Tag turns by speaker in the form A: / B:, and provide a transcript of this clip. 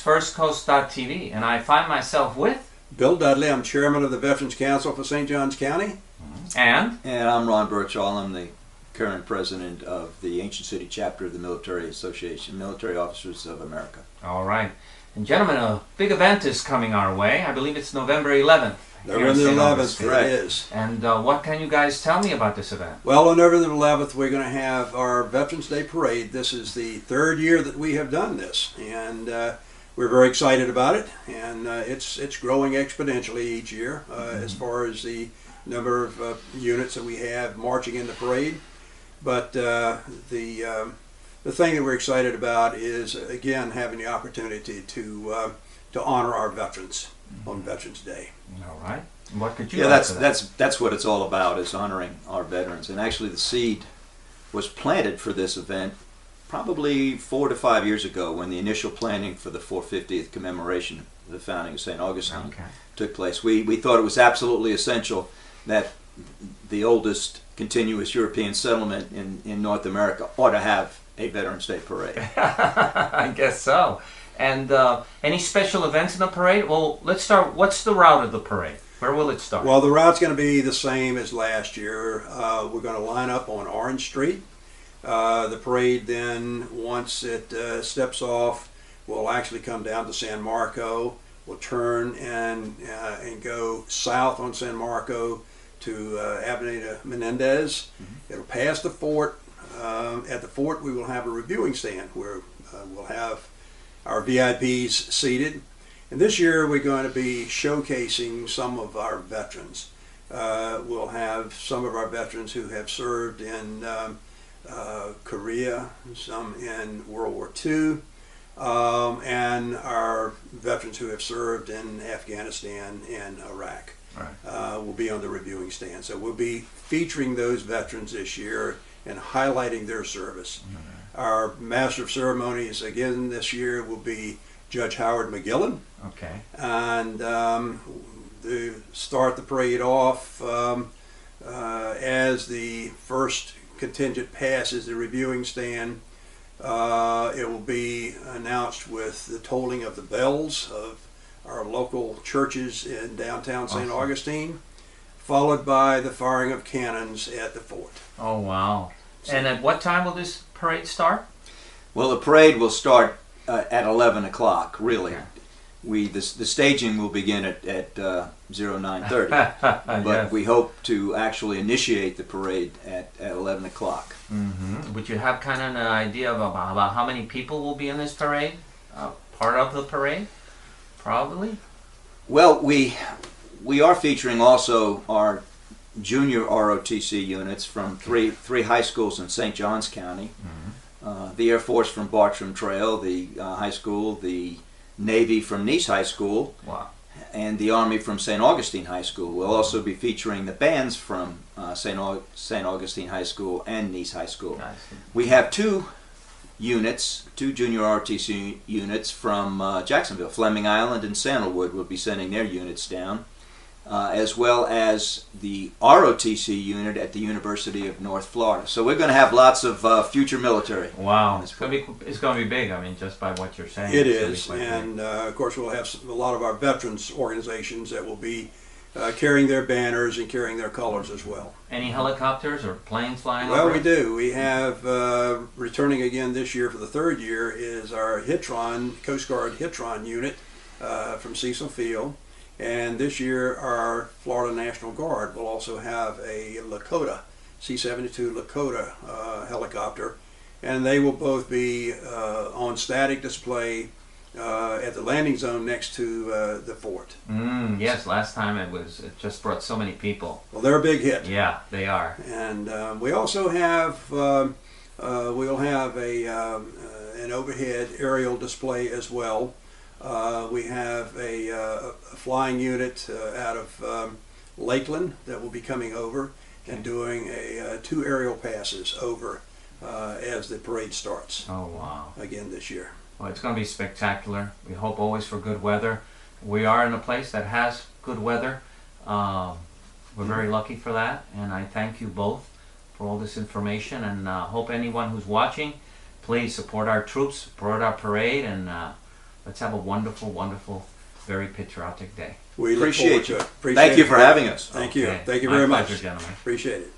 A: FirstCoast.tv, and I find myself with
B: Bill Dudley. I'm chairman of the Veterans Council for St. Johns County.
A: And
C: I'm Ron Birchall. I'm the current president of the Ancient City chapter of the Military Association, Military Officers of America.
A: all right. And gentlemen, a big event is coming our way. I believe it's November 11th.
B: November the 11th, it is.
A: And what can you guys tell me about this event?
B: Well, on November the 11th, we're going to have our Veterans Day Parade. This is the third year that we have done this, and we're very excited about it. And it's growing exponentially each year as far as the number of units that we have marching in the parade. But the thing that we're excited about is, again, having the opportunity to honor our veterans on Veterans Day.
A: All right. And what could you?
C: Yeah,
A: add to that?
C: that's what it's all about, is honoring our veterans. And actually, the seed was planted for this event probably 4 to 5 years ago, when the initial planning for the 450th commemoration of the founding of St. Augustine took place. We thought it was absolutely essential that the oldest continuous European settlement in North America ought to have a Veterans Day parade.
A: I guess so. And any special events in the parade? Well, let's start. What's the route of the parade? Where will it start?
B: Well, the route's going to be the same as last year. We're going to line up on Orange Street. The parade then, once it steps off, will actually come down to San Marco. We'll turn and go south on San Marco to Avenida Mendez. It'll pass the fort. At the fort, we will have a reviewing stand where we'll have our VIPs seated. And this year we're going to be showcasing some of our veterans. We'll have some of our veterans who have served in Korea, some in World War II, and our veterans who have served in Afghanistan and Iraq. Will be on the reviewing stand. So we'll be featuring those veterans this year and highlighting their service. Our Master of Ceremonies again this year will be Judge Howard McGillen.
A: Okay.
B: And to start the parade off, as the first contingent passes the reviewing stand, it will be announced with the tolling of the bells of our local churches in downtown St. Augustine, followed by the firing of cannons at the fort.
A: Oh, wow. And at what time will this parade start?
C: Well, the parade will start at 11 o'clock, really. The staging will begin at 09:30, but
A: yes.
C: we hope to actually initiate the parade at 11 o'clock.
A: Would you have kind of an idea of about how many people will be in this parade? Part of the parade? Probably?
C: Well, we are featuring also our junior ROTC units from three high schools in St. Johns County. The Air Force from Bartram Trail, the high school, the Navy from Nice High School, and the Army from St. Augustine High School. We'll also be featuring the bands from St. Augustine High School and Nice High School. We have two junior ROTC units from Jacksonville. Fleming Island and Sandalwood will be sending their units down, as well as the ROTC unit at the University of North Florida. So we're going to have lots of future military.
A: Wow, it's going to be big. I mean, just by what you're saying.
B: It is, and of course we'll have a lot of our veterans organizations that will be carrying their banners and carrying their colors as well.
A: Any helicopters or planes flying over?
B: Well, we do. We have, returning again this year for the third year, is our Hitron, Coast Guard Hitron unit from Cecil Field. And this year our Florida National Guard will also have a Lakota, C-72 Lakota helicopter. And they will both be on static display at the landing zone next to the fort.
A: Yes, last time it just brought so many people.
B: Well, they're a big hit.
A: Yeah, they are.
B: And we also have we'll have an overhead aerial display as well. We have a flying unit out of Lakeland that will be coming over and doing 2 aerial passes over as the parade starts.
A: Oh, wow.
B: Again this year.
A: Well, it's going to be spectacular. We hope always for good weather. We are in a place that has good weather. We're very lucky for that, and I thank you both for all this information, and hope anyone who's watching, please support our troops, support our parade, and let's have a wonderful, wonderful, very patriotic day.
B: We look
C: Appreciate
B: forward to
C: you.
B: it. Appreciate
C: Thank you
B: it.
C: for having us.
B: Thank you.
A: Okay.
B: Thank you
A: My
B: very
A: pleasure,
B: much.
A: gentlemen.
B: Appreciate it.